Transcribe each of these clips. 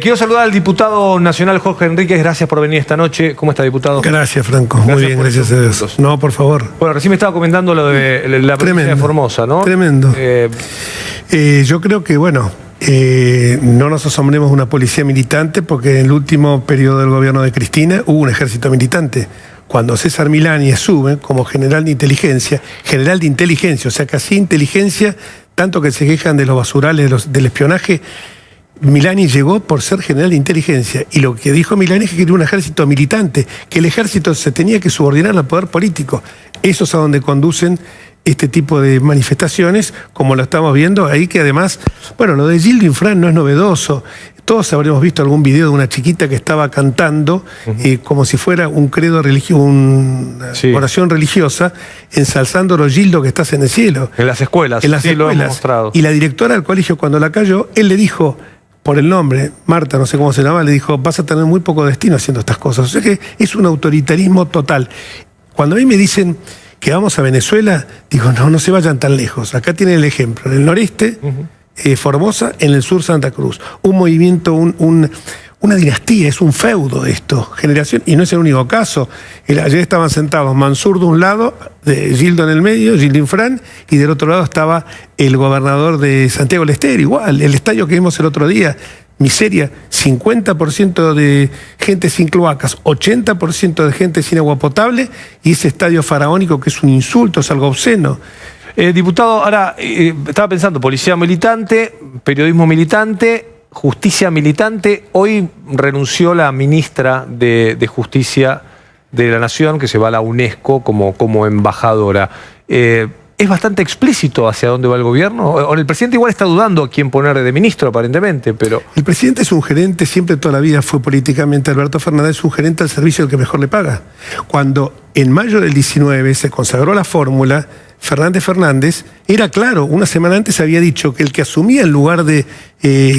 Quiero saludar al diputado nacional Jorge Enríquez. Gracias por venir esta noche. ¿Cómo está, diputado? Gracias, Franco. Muy bien, gracias a Dios. No, por favor. Bueno, recién me estaba comentando lo de la provincia de Formosa, ¿no? Tremendo. Yo creo que, bueno, no nos asombremos de una policía militante, porque en el último periodo del gobierno de Cristina hubo un ejército militante. Cuando César Milani sube como general de inteligencia, o sea, casi inteligencia, tanto que se quejan de los basurales, del espionaje, Milani llegó por ser general de inteligencia, y lo que dijo Milani es que quería un ejército militante, que el ejército se tenía que subordinar al poder político. Eso es a donde conducen este tipo de manifestaciones, como lo estamos viendo ahí, que además, bueno, lo de Gildo Infran no es novedoso. Todos habremos visto algún video de una chiquita que estaba cantando como si fuera un credo religioso, una oración religiosa, ensalzándolo: Gildo, que estás en el cielo. En las escuelas, en las escuelas. Lo hemos mostrado. Y la directora del colegio, cuando la cayó, él le dijo, por el nombre, Marta, no sé cómo se llama, le dijo: vas a tener muy poco destino haciendo estas cosas. O sea que es un autoritarismo total. Cuando a mí me dicen que vamos a Venezuela, digo, no se vayan tan lejos. Acá tienen el ejemplo. En el noreste, Formosa; en el sur, Santa Cruz. Un movimiento, una dinastía, es un feudo esto, generación, y no es el único caso. Ayer estaban sentados Mansur de un lado, Gildo en el medio, Gildo Infran, y del otro lado estaba el gobernador de Santiago del Estero, igual, el estadio que vimos el otro día. Miseria, 50% de gente sin cloacas, 80% de gente sin agua potable, y ese estadio faraónico que es un insulto, es algo obsceno. Diputado, ahora estaba pensando: policía militante, periodismo militante, justicia militante. Hoy renunció la ministra de Justicia de la Nación, que se va a la UNESCO como embajadora. Es bastante explícito hacia dónde va el gobierno. O el presidente igual está dudando a quién poner de ministro, aparentemente, pero... El presidente es un gerente, siempre toda la vida fue políticamente. Alberto Fernández es un gerente al servicio del que mejor le paga. Cuando en mayo del 19 se consagró la fórmula Fernández, era claro, una semana antes había dicho que el que asumía el lugar de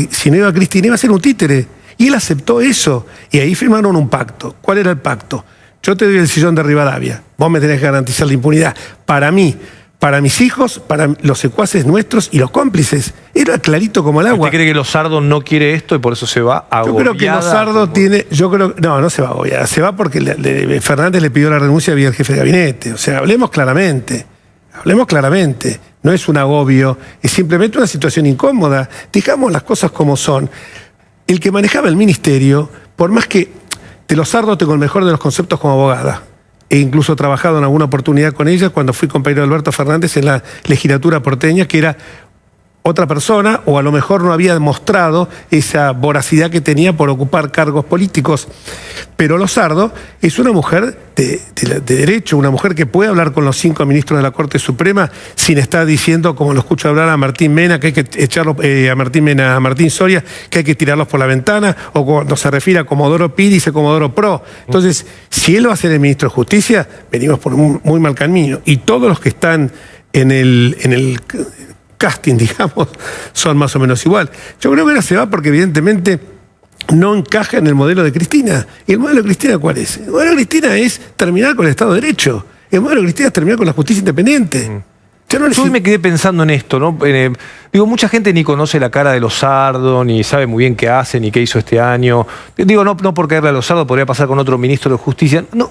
si no iba a Cristina iba a ser un títere. Y él aceptó eso. Y ahí firmaron un pacto. ¿Cuál era el pacto? Yo te doy el sillón de Rivadavia. Vos me tenés que garantizar la impunidad. Para mí, para mis hijos, para los secuaces nuestros y los cómplices. Era clarito como el agua. ¿Usted cree que Losardo no quiere esto y por eso se va agobiada? Yo creo que Losardo tiene... No se va agobiada. Se va porque Fernández le pidió la renuncia vía el jefe de gabinete. O sea, hablemos claramente. No es un agobio, es simplemente una situación incómoda. Digamos las cosas como son. El que manejaba el ministerio, por más que de Losardo tengo el mejor de los conceptos como abogada, he incluso trabajado en alguna oportunidad con ella cuando fui compañero de Alberto Fernández en la legislatura porteña, que era otra persona, o a lo mejor no había demostrado esa voracidad que tenía por ocupar cargos políticos. Pero Losardo es una mujer de derecho, una mujer que puede hablar con los 5 ministros de la Corte Suprema sin estar diciendo, como lo escucho hablar a Martín Mena, que hay que echarlo, a Martín Soria, que hay que tirarlos por la ventana, o cuando se refiere a Comodoro Pi, dice Comodoro Pro. Entonces, si él va a ser el ministro de Justicia, venimos por un muy mal camino. Y todos los que están en el casting, digamos, son más o menos igual. Yo creo que ahora se va porque evidentemente no encaja en el modelo de Cristina. ¿Y el modelo de Cristina cuál es? El modelo de Cristina es terminar con el Estado de Derecho. El modelo de Cristina es terminar con la justicia independiente. Yo hoy me quedé pensando en esto, ¿no? Digo, mucha gente ni conoce la cara de Losardo, ni sabe muy bien qué hace, ni qué hizo este año. Digo, no por caerle a Losardo, podría pasar con otro ministro de Justicia. No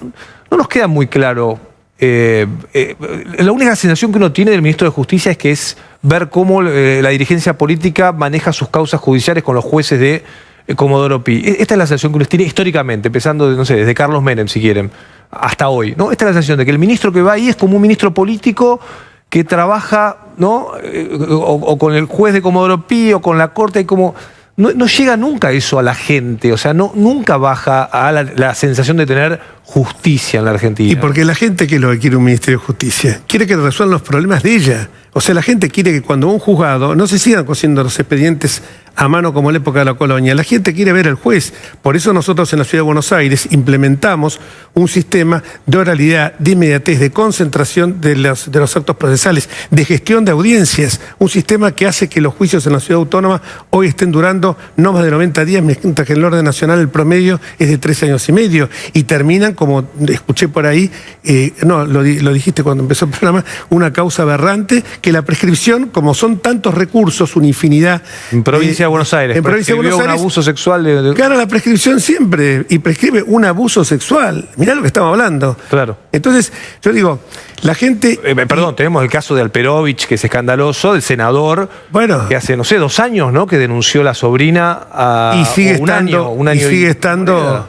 nos queda muy claro. La única sensación que uno tiene del ministro de Justicia es que es ver cómo la dirigencia política maneja sus causas judiciales con los jueces de Comodoro Pi. Esta es la sensación que uno tiene históricamente, empezando, no sé, desde Carlos Menem, si quieren, hasta hoy, ¿no? Esta es la sensación de que el ministro que va ahí es como un ministro político que trabaja, ¿no? O con el juez de Comodoro Pi o con la corte, y como... No llega nunca eso a la gente, o sea, nunca baja a la sensación de tener justicia en la Argentina. Y porque la gente, ¿qué es lo que quiere un Ministerio de Justicia? Quiere que resuelvan los problemas de ella. O sea, la gente quiere que cuando un juzgado no se sigan cosiendo los expedientes a mano como en la época de la colonia. La gente quiere ver al juez. Por eso nosotros en la Ciudad de Buenos Aires implementamos un sistema de oralidad, de inmediatez, de concentración de los actos procesales, de gestión de audiencias. Un sistema que hace que los juicios en la Ciudad Autónoma hoy estén durando no más de 90 días, mientras que en el orden nacional el promedio es de 3 años y medio. Y terminan, como escuché por ahí, lo dijiste cuando empezó el programa, una causa aberrante, que la prescripción, como son tantos recursos, una infinidad... En provincia provincia de Buenos Aires. En provincia de Buenos Prescribió Aires, un abuso sexual. gana la prescripción siempre y prescribe un abuso sexual. Mirá lo que estamos hablando. Claro. Entonces, yo digo, la gente... Perdón, tenemos el caso de Alperovich, que es escandaloso, del senador, Bueno. que hace, no sé, 2 años, ¿no? Que denunció la sobrina a Y sigue un estando... año y sigue estando...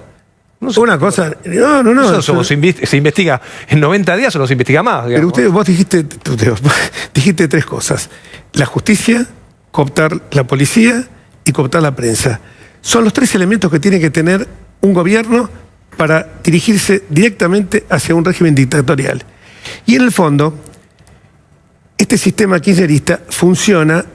No sé. Una cosa... No. Eso se investiga en 90 días o no se investiga más. Pero Digamos. vos dijiste 3 cosas. La justicia, cooptar la policía y cooptar la prensa. Son los 3 elementos que tiene que tener un gobierno para dirigirse directamente hacia un régimen dictatorial. Y en el fondo, este sistema kirchnerista funciona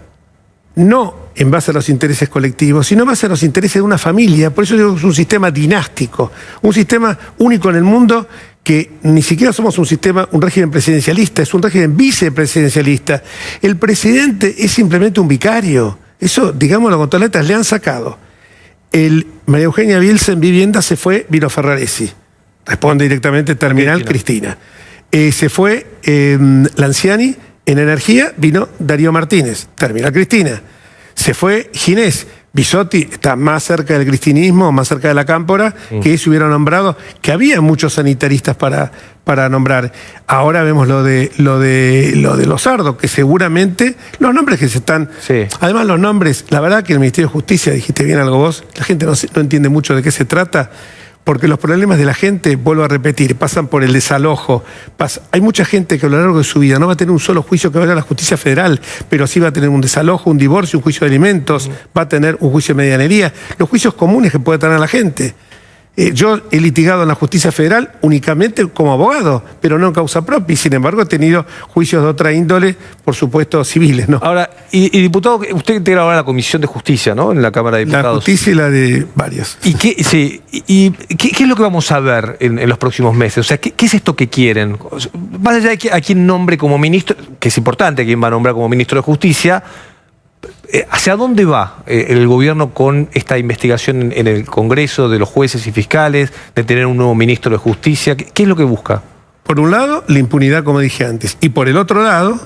no en base a los intereses colectivos, sino en base a los intereses de una familia. Por eso digo que es un sistema dinástico, un sistema único en el mundo, que ni siquiera somos un régimen presidencialista, es un régimen vicepresidencialista. El presidente es simplemente un vicario. Eso, digámoslo con todas letras, le han sacado. María Eugenia Bielsa en vivienda se fue, vino Ferraresi. Responde directamente Terminal Cristina. Se fue Lanciani, en energía vino Darío Martínez, Terminal Cristina. Se fue Ginés. Bisotti está más cerca del cristinismo, más cerca de la cámpora, que se hubiera nombrado, que había muchos sanitaristas para nombrar. Ahora vemos lo de Lozardo, que seguramente los nombres que se están... Sí. Además los nombres, la verdad que el Ministerio de Justicia, dijiste bien algo vos, la gente no entiende mucho de qué se trata, porque los problemas de la gente, vuelvo a repetir, pasan por el desalojo. Hay mucha gente que a lo largo de su vida no va a tener un solo juicio que vaya a la justicia federal, pero sí va a tener un desalojo, un divorcio, un juicio de alimentos, va a tener un juicio de medianería, los juicios comunes que puede tener la gente. Yo he litigado en la justicia federal únicamente como abogado, pero no en causa propia, y sin embargo he tenido juicios de otra índole, por supuesto civiles, ¿no? Ahora, y diputado, usted integra ahora la Comisión de Justicia, ¿no? En la Cámara de Diputados. La justicia y la de varios. ¿Y qué es lo que vamos a ver en los próximos meses? O sea, ¿qué es esto que quieren? Más allá de a quién nombre como ministro, que es importante quién va a nombrar como ministro de Justicia, ¿hacia dónde va el gobierno con esta investigación en el Congreso de los jueces y fiscales, de tener un nuevo ministro de Justicia? ¿Qué es lo que busca? Por un lado, la impunidad, como dije antes. Y por el otro lado,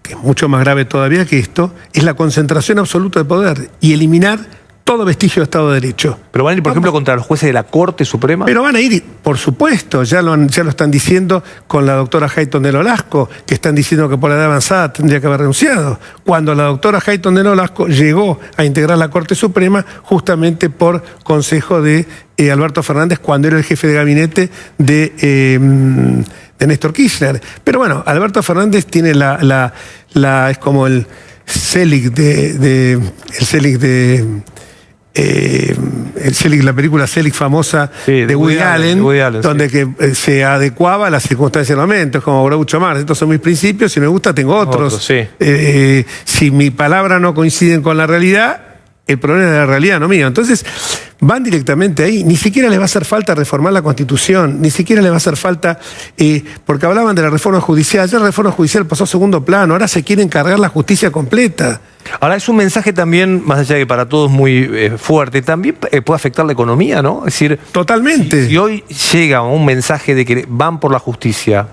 que es mucho más grave todavía que esto, es la concentración absoluta de poder y eliminar todo vestigio de Estado de Derecho. ¿Pero van a ir, por ejemplo, contra los jueces de la Corte Suprema? Pero van a ir, por supuesto, ya lo están diciendo con la doctora Hayton de Nolasco, que están diciendo que por edad avanzada tendría que haber renunciado. Cuando la doctora Hayton de Nolasco llegó a integrar la Corte Suprema, justamente por consejo de Alberto Fernández, cuando era el jefe de gabinete de Néstor Kirchner. Pero bueno, Alberto Fernández tiene es como el Selig la película Selig famosa, sí, de Woody Allen, donde sí, que se adecuaba a las circunstancias del momento. Es como Groucho Marx: estos son mis principios, si me gusta tengo otros. Sí. Si mi palabra no coinciden con la realidad, el problema es de la realidad, no mío. Entonces van directamente ahí. Ni siquiera les va a hacer falta reformar la Constitución, ni siquiera les va a hacer falta, porque hablaban de la reforma judicial. Ya la reforma judicial pasó a segundo plano, ahora se quieren cargar la justicia completa. Ahora es un mensaje también, más allá de que para todos muy fuerte, también puede afectar la economía, ¿no? Es decir, totalmente. Si hoy llega un mensaje de que van por la justicia,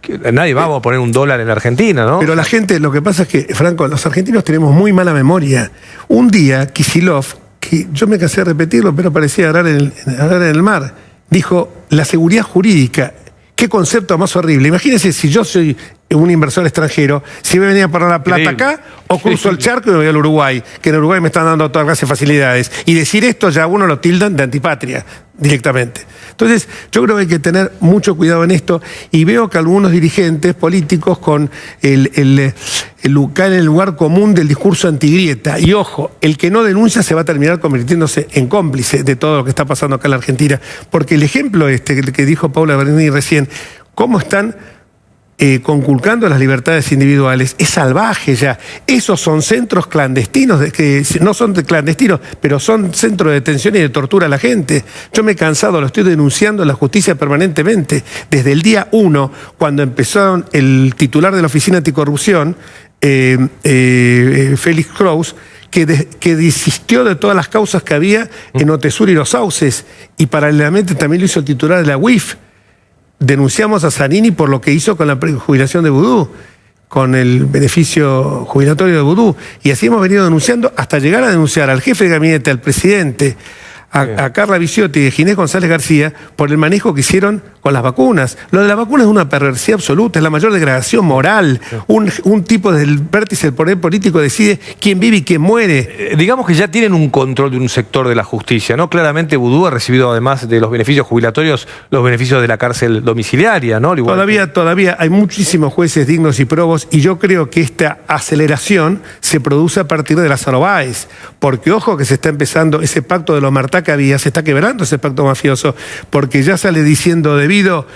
que nadie va a poner $1 en Argentina, ¿no? Pero la gente, lo que pasa es que, Franco, los argentinos tenemos muy mala memoria. Un día, Kicillof, que yo me cansé de repetirlo, pero parecía arar en el mar, dijo: la seguridad jurídica. Qué concepto más horrible. Imagínense si yo soy un inversor extranjero, si me venía a poner la plata acá, o cruzo el charco y me voy al Uruguay, que en Uruguay me están dando todas clases de facilidades. Y decir esto ya uno lo tildan de antipatria directamente. Entonces, yo creo que hay que tener mucho cuidado en esto, y veo que algunos dirigentes políticos caen en el lugar común del discurso antigrieta. Y ojo, el que no denuncia se va a terminar convirtiéndose en cómplice de todo lo que está pasando acá en la Argentina. Porque el ejemplo que dijo Paula Bernini recién, cómo están conculcando las libertades individuales, es salvaje ya. Esos son centros clandestinos, que no son clandestinos, pero son centros de detención y de tortura a la gente. Yo me he cansado, lo estoy denunciando en la justicia permanentemente. Desde el día 1, cuando empezaron el titular de la Oficina Anticorrupción, Félix Kraus, que desistió de todas las causas que había en Otesur y Los Sauces, y paralelamente también lo hizo el titular de la UIF. Denunciamos a Zanini por lo que hizo con la jubilación de Vudú. con el beneficio jubilatorio de Vudú. Y así hemos venido denunciando hasta llegar a denunciar al jefe de gabinete, al presidente, a Carla Bisiotti y a Ginés González García por el manejo que hicieron con las vacunas. Lo de las vacunas es una perversidad absoluta, es la mayor degradación moral. Un tipo del vértice del poder político decide quién vive y quién muere. Digamos que ya tienen un control de un sector de la justicia, ¿no? Claramente Vudú ha recibido, además de los beneficios jubilatorios, los beneficios de la cárcel domiciliaria, ¿no? Todavía hay muchísimos jueces dignos y probos, y yo creo que esta aceleración se produce a partir de Lázaro Báez, porque ojo que se está empezando ese pacto de los Martá que había, se está quebrando ese pacto mafioso, porque ya sale diciendo debido,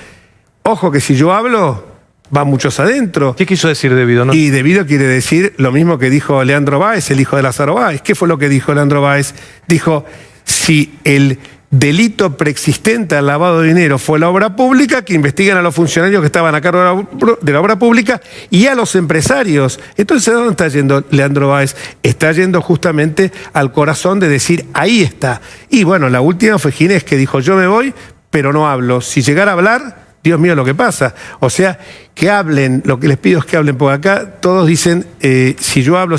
ojo que si yo hablo, van muchos adentro. ¿Qué quiso decir debido? ¿No? Y debido quiere decir lo mismo que dijo Leandro Báez, el hijo de Lázaro Báez. ¿Qué fue lo que dijo Leandro Báez? Dijo, si el delito preexistente al lavado de dinero fue la obra pública, que investiguen a los funcionarios que estaban a cargo de la obra pública y a los empresarios. Entonces, ¿a dónde está yendo Leandro Báez? Está yendo justamente al corazón de decir, ahí está. Y bueno, la última fue Ginés, que dijo, yo me voy, pero no hablo. Si llegara a hablar, Dios mío, lo que pasa. O sea, que hablen, lo que les pido es que hablen, porque acá todos dicen, si yo hablo,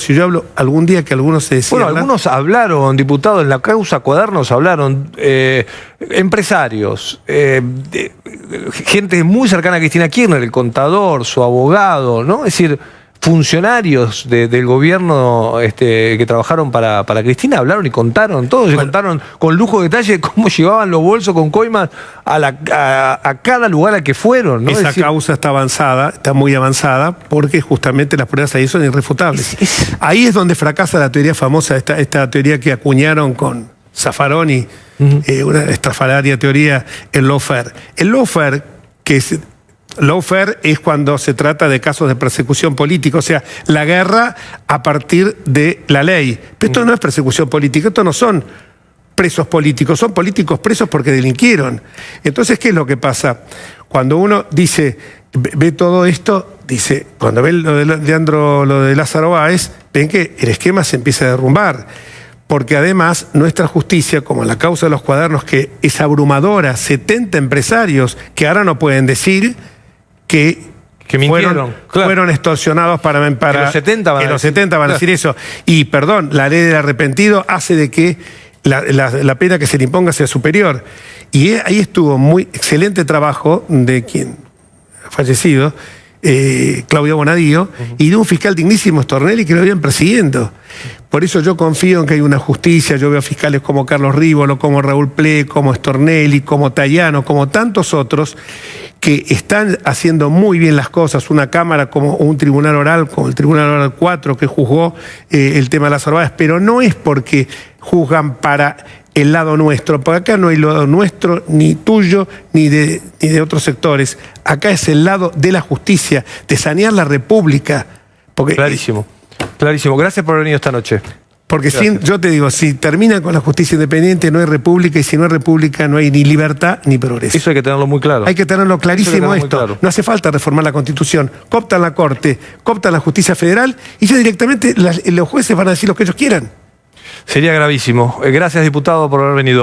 algún día que algunos se decían. Bueno, algunos hablaron, diputados, en la causa Cuadernos hablaron, empresarios, gente muy cercana a Cristina Kirchner, el contador, su abogado, ¿no? Es decir, funcionarios del gobierno que trabajaron para Cristina hablaron y contaron, todos y contaron con lujo de detalle cómo llevaban los bolsos con coimas a cada lugar al que fueron, ¿no? Esa causa está avanzada, está muy avanzada, porque justamente las pruebas ahí son irrefutables. Ahí es donde fracasa la teoría famosa, esta teoría que acuñaron con Zaffaroni, una estrafalaria teoría, el lawfare. El lawfare, lawfare es cuando se trata de casos de persecución política, o sea, la guerra a partir de la ley. Pero esto no es persecución política, esto no son presos políticos, son políticos presos porque delinquieron. Entonces, ¿qué es lo que pasa? Cuando uno dice, ve todo esto, dice, cuando ve lo de Lázaro Báez, ven que el esquema se empieza a derrumbar. Porque además nuestra justicia, como en la causa de los Cuadernos, que es abrumadora, 70 empresarios que ahora no pueden decir que fueron extorsionados para en los 70 van, en los 70 van a decir eso. Y perdón, la ley del arrepentido hace de que la pena que se le imponga sea superior. Y ahí estuvo muy excelente trabajo de quien ha fallecido, Claudio Bonadío, y de un fiscal dignísimo, Stornelli, que lo iban persiguiendo. Por eso yo confío en que hay una justicia. Yo veo fiscales como Carlos Rívolo, como Raúl Ple, como Stornelli, como Tayano, como tantos otros, que están haciendo muy bien las cosas. Una cámara como un tribunal oral, como el Tribunal Oral 4, que juzgó el tema de las Báez, pero no es porque juzgan para el lado nuestro, porque acá no hay lado nuestro, ni tuyo, ni de otros sectores. Acá es el lado de la justicia, de sanear la República. Porque, clarísimo, clarísimo. Gracias por haber venido esta noche. Porque yo te digo, si terminan con la justicia independiente, no hay república, y si no hay república, no hay ni libertad ni progreso. Eso hay que tenerlo muy claro. Hay que tenerlo clarísimo esto. Claro. No hace falta reformar la Constitución. Cooptan la Corte, cooptan la justicia federal, y ya directamente los jueces van a decir lo que ellos quieran. Sería gravísimo. Gracias, diputado, por haber venido.